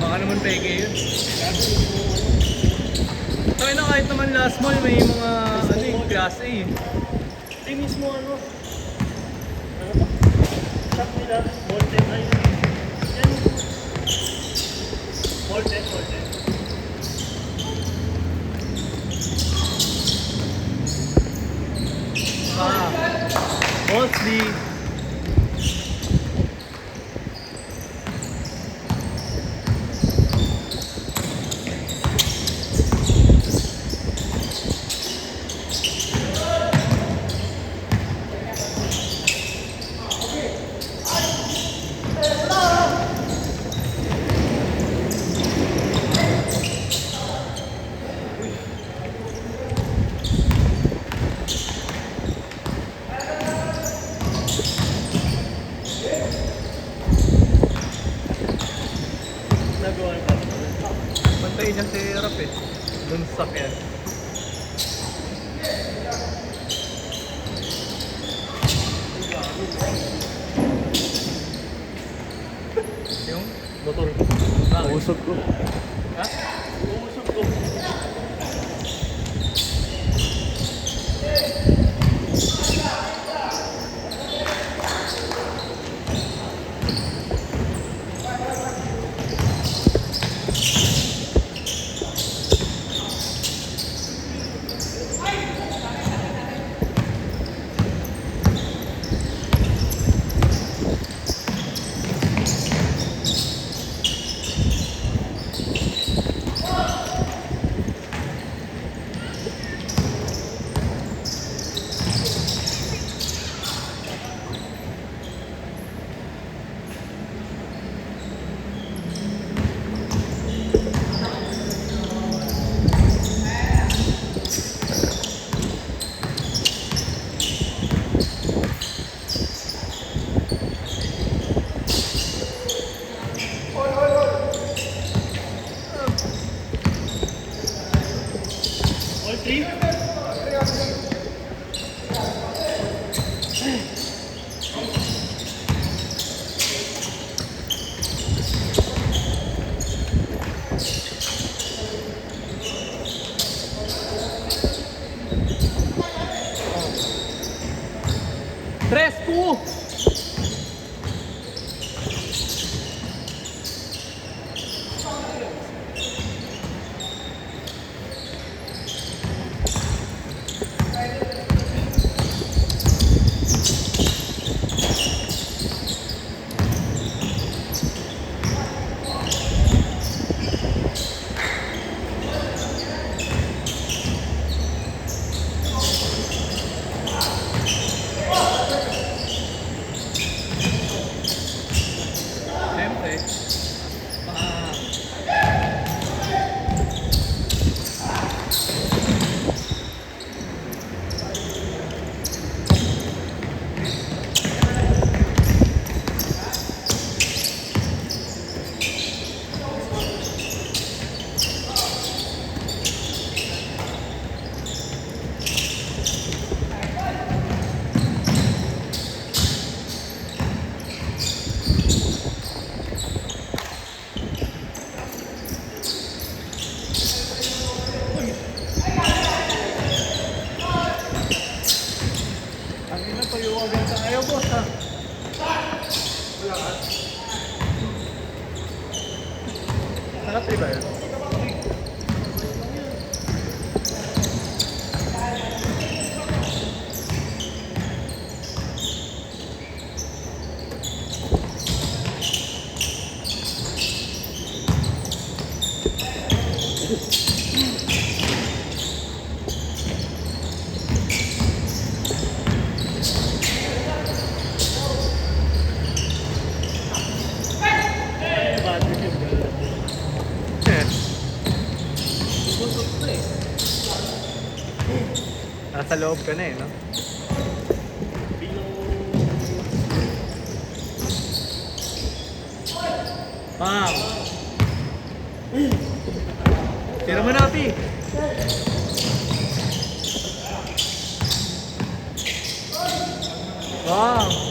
Baka naman peke yun. Tayo na kahit naman last mall may mga ano yung class A eh. Ito mismo ano ba? Shop nila, Molten ay yan. Molten. Mostly Nagawa pa. bantayin niya si Rap eh. Dun sa sakyan. Yung motor ko. Usog ko. Ha? Usog ko. All three? Fresco! Siyempre. Ang ina pa yung agad sa ayaw, boss ha. Wala ka. Naka-3 ba yun? Nasa loob ka na eh, no? Ma'am! Tira mo na, Pi! Wow!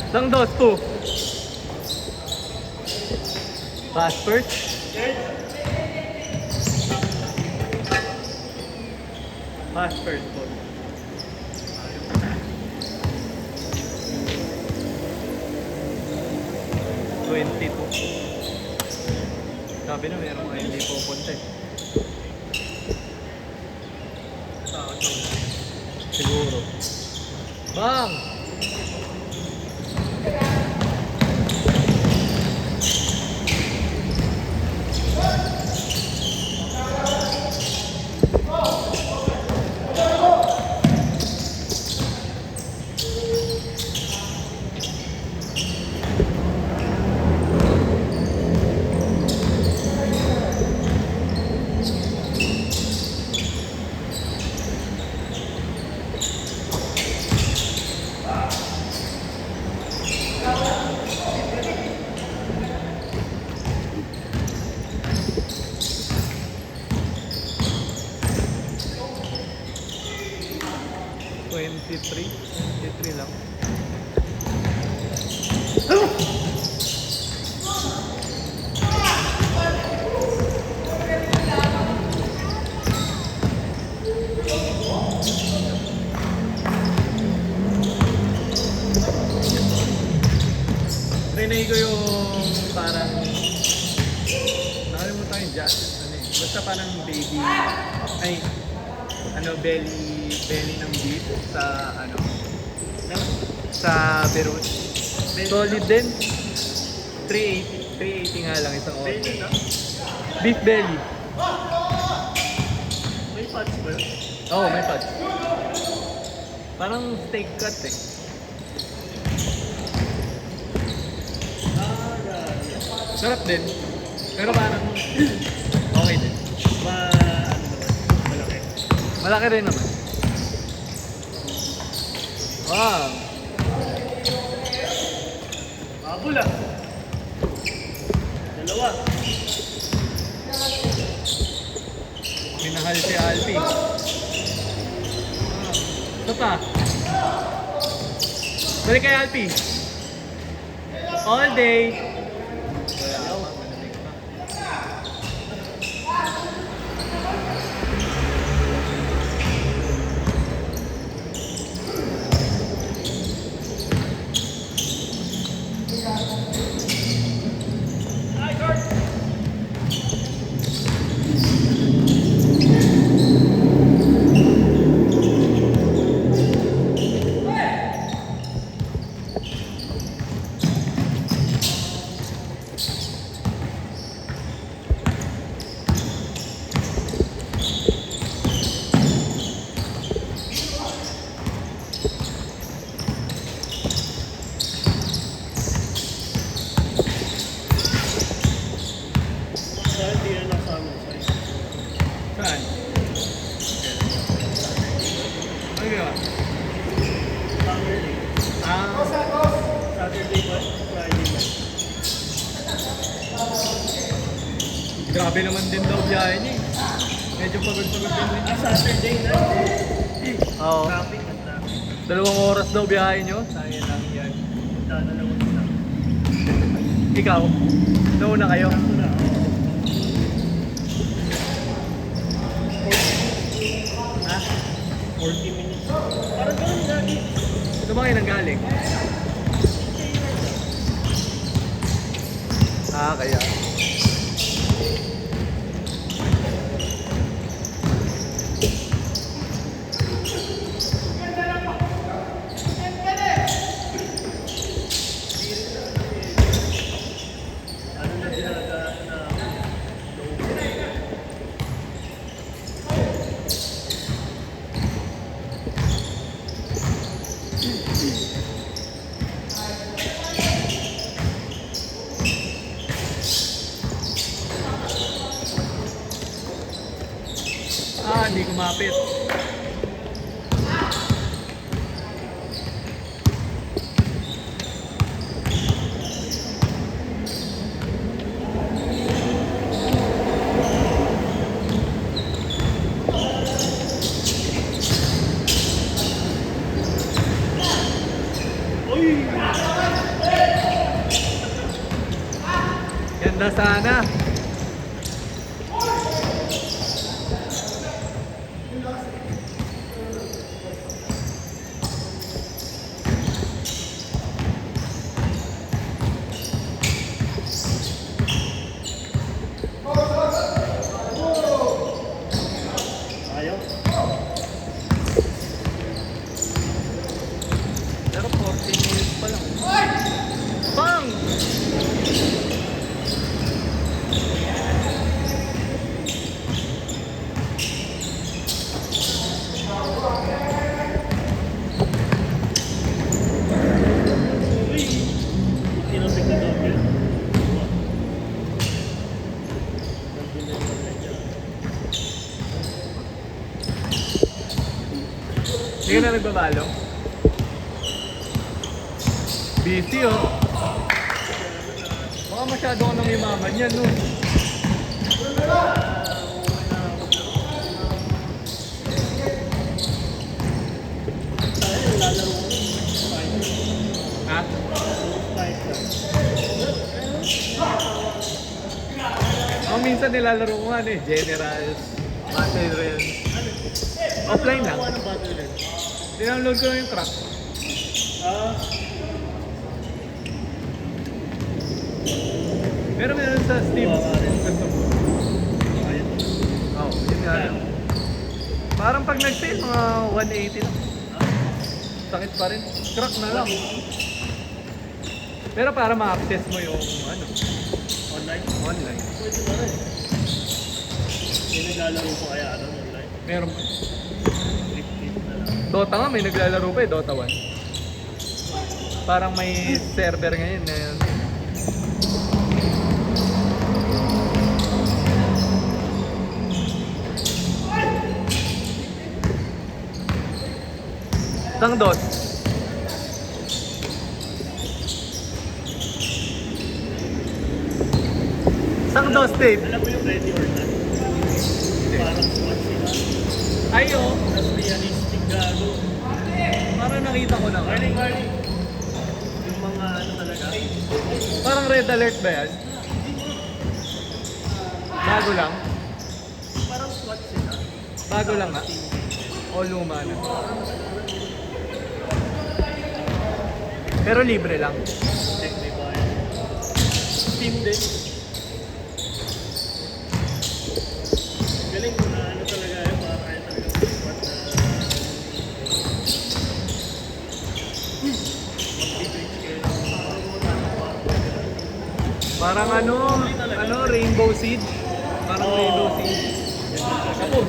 Isang dos, two. Pass first. Third. Pass first, boss. Sabi na meron mga hindi pupunta eh. Siguro. Bang! Three lang. Trinay ko yung parang nakalimutan yung jazz. Ano eh. Basta parang baby ay ano belly ng beef sa ano sa Beirut. Solid din. 380 nga lang isang order. Belly na. Beef belly. May fats ba yun? Oo, may fat. Parang steak cut eh. Sarap din. Pero parang okay din. Malaki. Malaki rin naman. Wow. Abula. Dalawa. Minahal si Alfie. Ito pa. Balik kay Alfie. All day. Saan di na nasama sa isa? Saan? Ano ginawa? Saturday. Saturday ba? Friday ba? Grabe naman din daw biyahe niya eh. Medyo pagod-pagod din. Saturday na. Oo. Traffic at traffic. 2 oras daw biyahe nyo. Sayang lang yan. Dadalawa sila. Ikaw? Nauna kayo? Ako na. Ha? 40 minutes. Parang ganun lagi. Ito ba kayo nanggaling? Ah, kaya. Ano na dinadaan na Ah, hindi kumapit. Uy! na sana. Ayaw. Pero 14 minutes pa lang. Bang! Uy! Tinapik na double. Double na yung double niya. Hindi ka na nagbabalo? Busy oh. Baka masyado ka nang imaman yan no. Tayo, lalaro ko. Fight. Ha? Fight lang. Ako minsan nilalaro ko nga ano eh, Generals, Battle Realms. Offline lang. Ano battle rin? Dinownload ko lang yung crack. Ah, Pero meron sa Steam. Gusto mo. ayun. Oo, yun nga lang. Parang pag nag-sale, mga 180 lang. Sakit pa rin. Crack na lang. Pero para ma-access mo yung ano, Online? online. Pwede ba rin? May naglalaro ko kaya ano online? Meron pa. Flip na lang. Dota nga, may naglalaro pa eh, Dota 1. Parang may server ngayon na yun. Tang dot. Sang dos, Dave. Alam mo yung ready or not? Parang SWAT sila. Ay, oh. Tapos realistic gago. Parang nakita ko na. Warning, warning. Yung mga ano talaga. Parang red alert ba yan? Bago lang. Parang SWAT sila. Bago lang nga. O luma na. Pero libre lang. Check may bayad. Steam din. Galing kung na ano talaga yun. Parang kaya talaga SWAT na mag-reach kayo ng Parang ano, Rainbow Siege. Parang Oo. Rainbow Siege. Tapos,